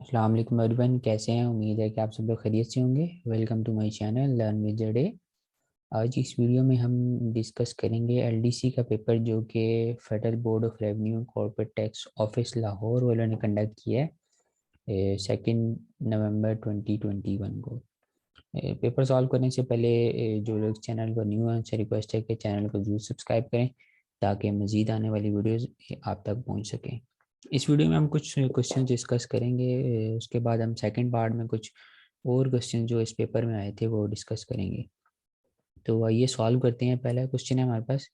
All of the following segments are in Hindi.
अस्सलाम वालेकुम एवरीवन, कैसे हैं? उम्मीद है कि आप सब लोग खैरियत से होंगे। Welcome to my channel learn with the day. आज इस वीडियो में हम डिस्कस करेंगे एलडीसी का पेपर जो कि federal board of revenue corporate tax office Lahore वालों ने कंडक्ट किया है 2 नवंबर 2021 को। पेपर सॉल्व करने से पहले जो लोग चैनल पर न्यू हैं उनसे रिक्वेस्ट है कि चैनल को जरूर सब्सक्राइब करें ताकि मज़ीद आने वाली वीडियोस आप तक पहुंच सकें। इस वीडियो में हम कुछ क्वेश्चन डिस्कस करेंगे। उसके बाद हम सेकंड पार्ट में कुछ और क्वेश्चन जो इस पेपर में आए थे वो डिस्कस करेंगे। तो आइए सॉल्व करते हैं। पहला क्वेश्चन है हमारे पास,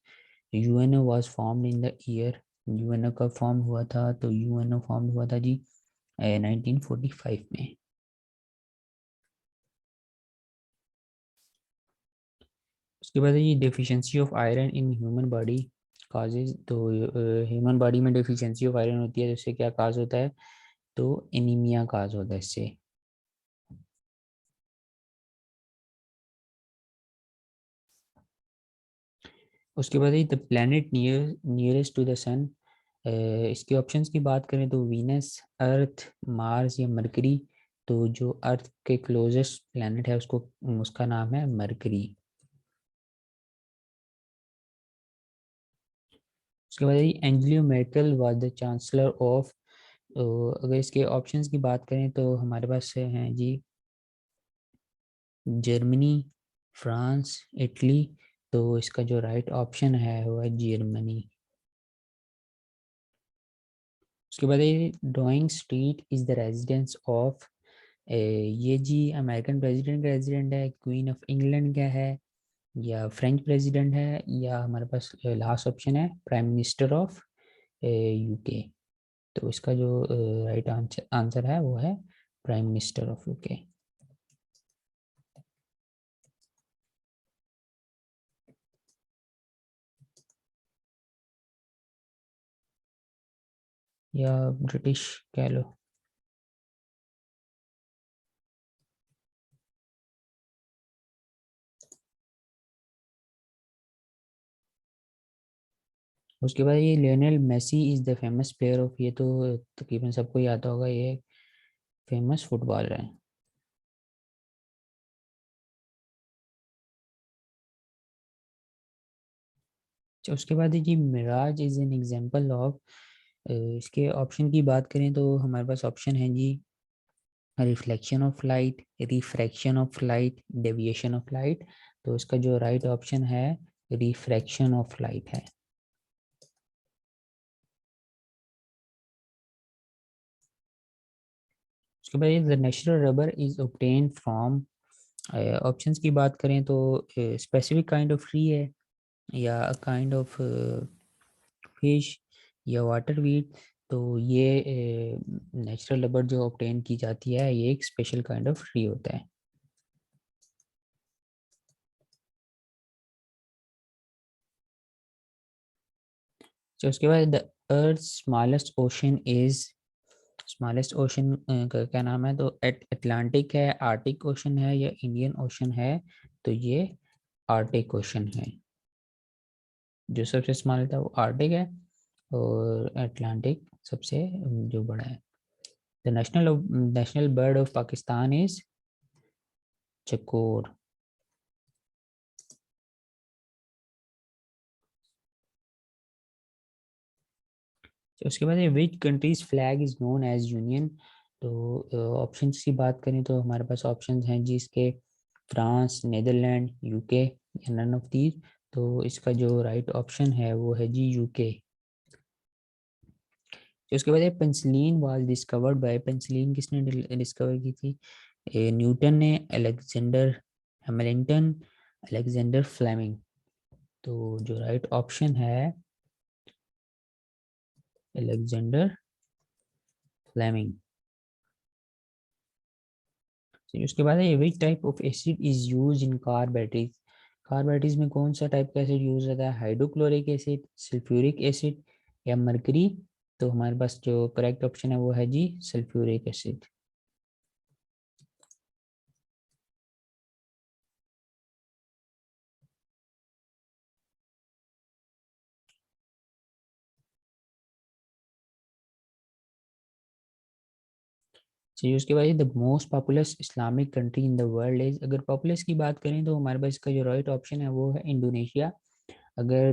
UNO was formed in the year. UNO कब फॉर्म हुआ था? तो यूएनओ फॉर्म हुआ था जी 1945 में। उसके बाद है ये deficiency of iron in human body causes. तो ह्यूमन बॉडी में डेफिशिएंसी ऑफ आयरन होती है तो इससे क्या काज होता है? तो एनीमिया काज होता है इससे। उसके बाद the planet nearest to the sun. इसके ऑप्शंस की बात करें तो वीनस, अर्थ, मार्स या मरकरी। तो जो अर्थ के क्लोजेस्ट प्लैनेट है उसको उसका नाम है मरकरी। उसके बाद Angela Merkel was the chancellor of. तो अगर इसके ऑप्शंस की बात करें तो हमारे पास हैं जी जर्मनी, फ्रांस, इटली। तो इसका जो राइट ऑप्शन है वो है जर्मनी। उसके बाद ये Downing street is the residence of. ये जी अमेरिकन प्रेसिडेंट का रेजिडेंट है, क्वीन ऑफ इंग्लैंड का है, या फ्रेंच प्रेसिडेंट है, या हमारे पास लास्ट ऑप्शन है प्राइम मिनिस्टर ऑफ यूके। तो इसका जो राइट आंसर है वो है प्राइम मिनिस्टर ऑफ यूके। या ब्रिटिश कह लो। उसके बाद ये Lionel Messi is the famous player of. ये तो तकरीबन सबको ही आता होगा, ये फेमस फुटबॉलर है। अच्छा, उसके बाद है जी mirage is an example of. इसके ऑप्शन की बात करें तो हमारे पास ऑप्शन है जी reflection of light, refraction of light, deviation of light. तो इसका जो राइट ऑप्शन है रिफ्रैक्शन ऑफ लाइट है। उसके बाद the natural rubber is obtain from. Options की बात करें तो स्पेसिफिक काइंड ऑफ ट्री है, या काइंड ऑफ फिश, या वाटर वीट। तो ये नेचुरल रबर जो ऑब्टेन की जाती है ये एक स्पेशल काइंड ऑफ ट्री होता है। तो उसके बाद the earth smallest ocean is. Smallest ocean का क्या नाम है? तो अटलांटिक है, आर्टिक ओशन है, या इंडियन ओशन है। तो ये आर्टिक ओशन है। जो सबसे स्मॉल था वो आर्टिक है, और अटलांटिक सबसे जो बड़ा है। The national bird of Pakistan is chakor. तो उसके बाद which countries flag is known as union. तो ऑप्शंस की बात करें तो हमारे पास ऑप्शंस हैं जी इसके फ्रांस, नीदरलैंड, यूके, या नन ऑफ दीज। तो इसका जो राइट ऑप्शन है वो है जी यूके। तो उसके बाद penicillin was discovered by. Penicillin किसने डिस्कवर की थी? न्यूटन ने, अलेक्जेंडर हैमिल्टन, अलेक्जेंडर फ्लेमिंग। तो जो राइट ऑप्शन है अलेक्जेंडर फ्लेमिंग। तो उसके बाद है which type of acid is use in car batteries. Car batteries में कौन सा टाइप का एसिड यूज होता है? हाइड्रोक्लोरिक एसिड, सल्फ्यूरिक एसिड, या मरकरी। तो हमारे पास जो करेक्ट ऑप्शन है वो है जी सल्फ्यूरिक एसिड। चलिए उसके बाद the most populous Islamic country in the world is, अगर पॉपुलस की बात करें तो हमारे पास इसका जो राइट ऑप्शन है वो है इंडोनेशिया। अगर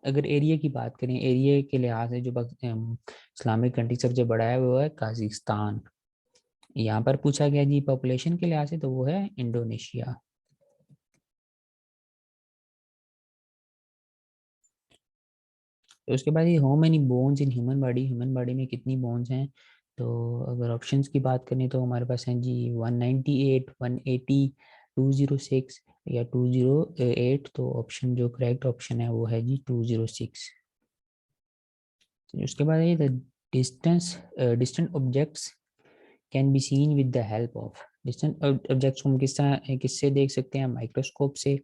अगर एरिया की बात करें, एरिया के लिहाज से जो इस्लामिक कंट्री सबसे बड़ा है वो है काजाकिस्तान। यहाँ पर पूछा गया जी पॉपुलेशन के लिहाज से, तो वो है इंडोनेशिया। तो उसके बाद ये how many bones in human body, human body में कितनी बोन्स हैं। तो अगर ऑप्शंस की बात करें तो हमारे पास हैं जी 198, 180, 206 या 208। तो ऑप्शन जो करेक्ट ऑप्शन है वो है जी 206। उसके बाद ये the distance distant objects can be seen with the help of, distant objects को हम किससे देख सकते हैं, माइक्रोस्कोप से,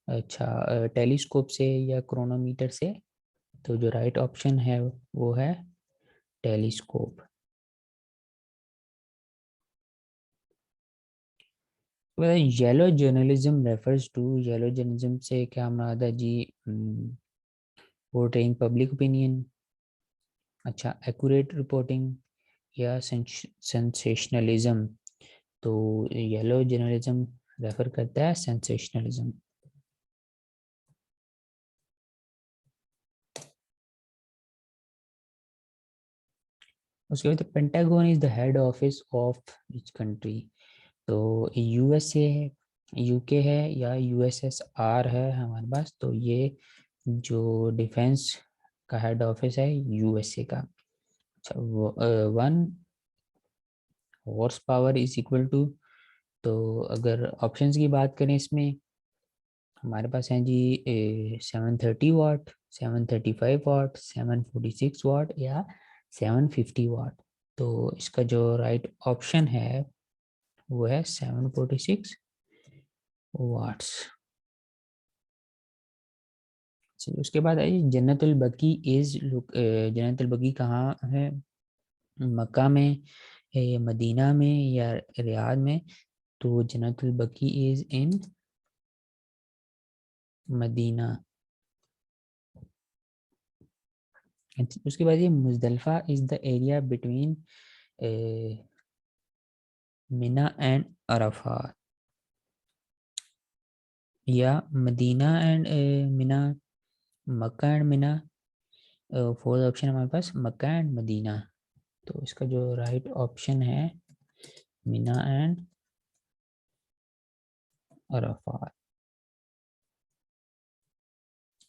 अच्छा टेलीस्कोप से या क्रोनोमीटर से। तो जो राइट ऑप्शन है वो है telescope. Yellow journalism refers to, yellow journalism से क्या मुराद है जी, पोर्ट्रेइंग पब्लिक ओपिनियन, अच्छा एक्यूरेट रिपोर्टिंग या सेंसेशनलिज्म। तो येलो जर्नलिज्म रेफर करता है सेंसेशनलिज्म। उसके बाद Pentagon is the head office of which country. तो यूएसए है, यूके है या यूएसएसआर है हमारे पास। तो ये जो डिफेंस का हेड ऑफिस है यूएसए का। अच्छा one horse power is equal to, तो अगर ऑप्शंस की बात करें इसमें हमारे पास हैं जी 730 वाट, 735 वाट, 746 वाट या 750 वाट। तो इसका जो राइट ऑप्शन है वो है 746 वाट्स। चलिए उसके बाद आइए जन्नतुल बकी इज, जन्नतुल बकी कहाँ है, मक्का में, मदीना में या रियाद में। तो जन्नतुल बकी इज इन मदीना। उसके बाद ये Muzdalifah is the area between Mina and Arafat, या Medina and Mina, Mecca and Mina. Fourth option हमारे पास मक्का एंड मदीना। तो इसका जो राइट ऑप्शन है मिना एंड अरफात।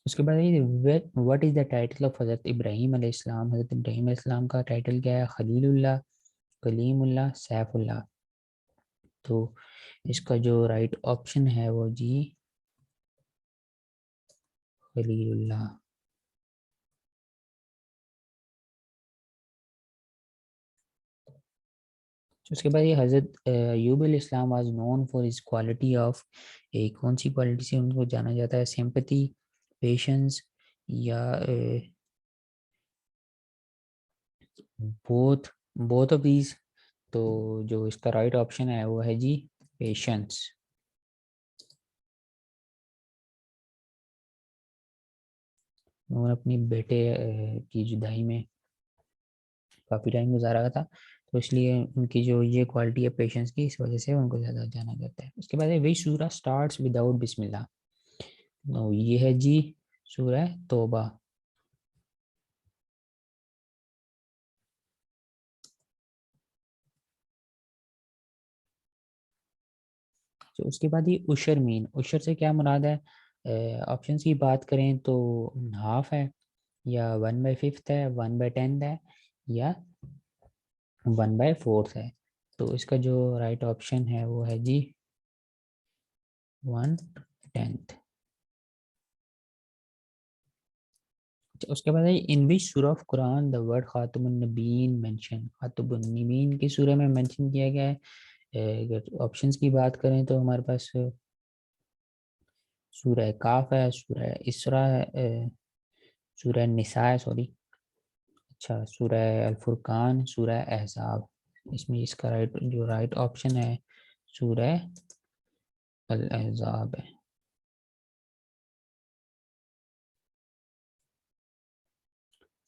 उसके बाद ये what is the title of हज़रत इब्राहीम अलैहिस्सलाम, हज़रत इब्राहीम अलैहिस्सलाम का टाइटल क्या है, खलीलुल्लाह, कलीमुल्लाह, सैफुल्लाह। तो इसका जो राइट ऑप्शन है वो जी खलीलुल्लाह। उसके बाद ये हज़रत अय्यूब अलैहिस्सलाम was known for his quality of, एक कौन सी क्वालिटी से उनको जाना जाता है, सिंपैथी, पेशेंस या बोथ, बोथ ऑफ दीज। तो जो इसका राइट ऑप्शन है वो है जी पेशेंस। उन्होंने अपनी बेटे की जुदाई में काफ़ी टाइम गुजारा था, तो इसलिए उनकी जो ये क्वालिटी है पेशेंस की, इस वजह से उनको ज़्यादा जाना जाता है। उसके बाद है वी सूरा स्टार्ट्स विदाउट बिस्मिल्लाह। तो ये है जी सूरा तौबा। तो उसके बाद ये उशर मीन, उशर से क्या मुराद है, ऑप्शंस की बात करें तो हाफ है, या 1/5 है, 1/10 है, या 1/4 है। तो इसका जो राइट ऑप्शन है वो है जी 1/10। उसके बाद है in which surah of Quran the word खातमुन नबीन मेंशन, खातमुन नबीन की सूरह में मेंशन किया गया है। अगर ऑप्शंस की बात करें तो हमारे पास सूरह काफ है, सूरह इसरा है, सूरह निसा है, सॉरी, अच्छा सूरह अल फुरकान, सूरह अहज़ाब। इसमें इसका राइट ऑप्शन है सूरह अल अहज़ाब है।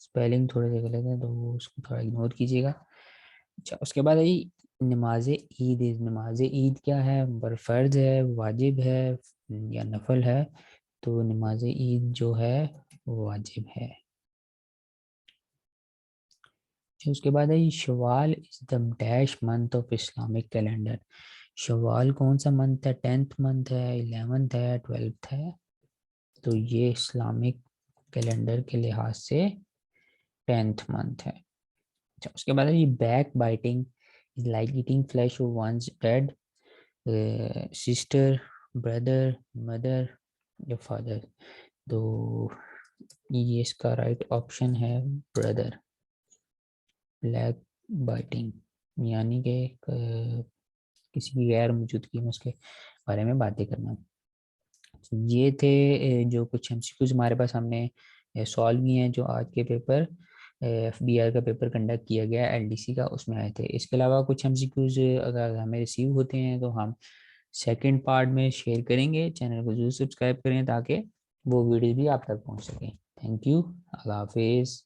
स्पेलिंग थोड़े से गलत है तो वो उसको थोड़ा इग्नोर कीजिएगा। अच्छा, उसके बाद आई नमाज ईद। नमाज ईद क्या है? फ़र्ज है, वाजिब है या नफल है? तो नमाज ईद जो है वो वाजिब है। अच्छा, उसके बाद है Shawwal is the dash month of Islamic calendar. Shawwal कौन सा मंथ है? 10th मंथ है, 11th है, 12th है? तो ये इस्लामिक कैलेंडर के लिहाज से 10th मंथ है। अच्छा, उसके बाद है ये back biting is like eating flash of once dead sister, brother, mother या फादर? तो ये इसका राइट ऑप्शन है ब्रदर। ब्लैक बाइटिंग यानी कि किसी की गैर मौजूदगी में उसके बारे में बातें करना। ये थे जो कुछ एमसीक्यूज हमारे पास हमने सॉल्व किए हैं जो आज के पेपर एफबीआर का पेपर कंडक्ट किया गया एलडीसी का, उसमें आए थे। इसके अलावा कुछ एमसीक्यूज अगर हमें रिसीव होते हैं तो हम सेकंड पार्ट में शेयर करेंगे। चैनल को जरूर सब्सक्राइब करें ताकि वो वीडियो भी आप तक पहुंच सके। Thank you. अल्लाह हाफिज़।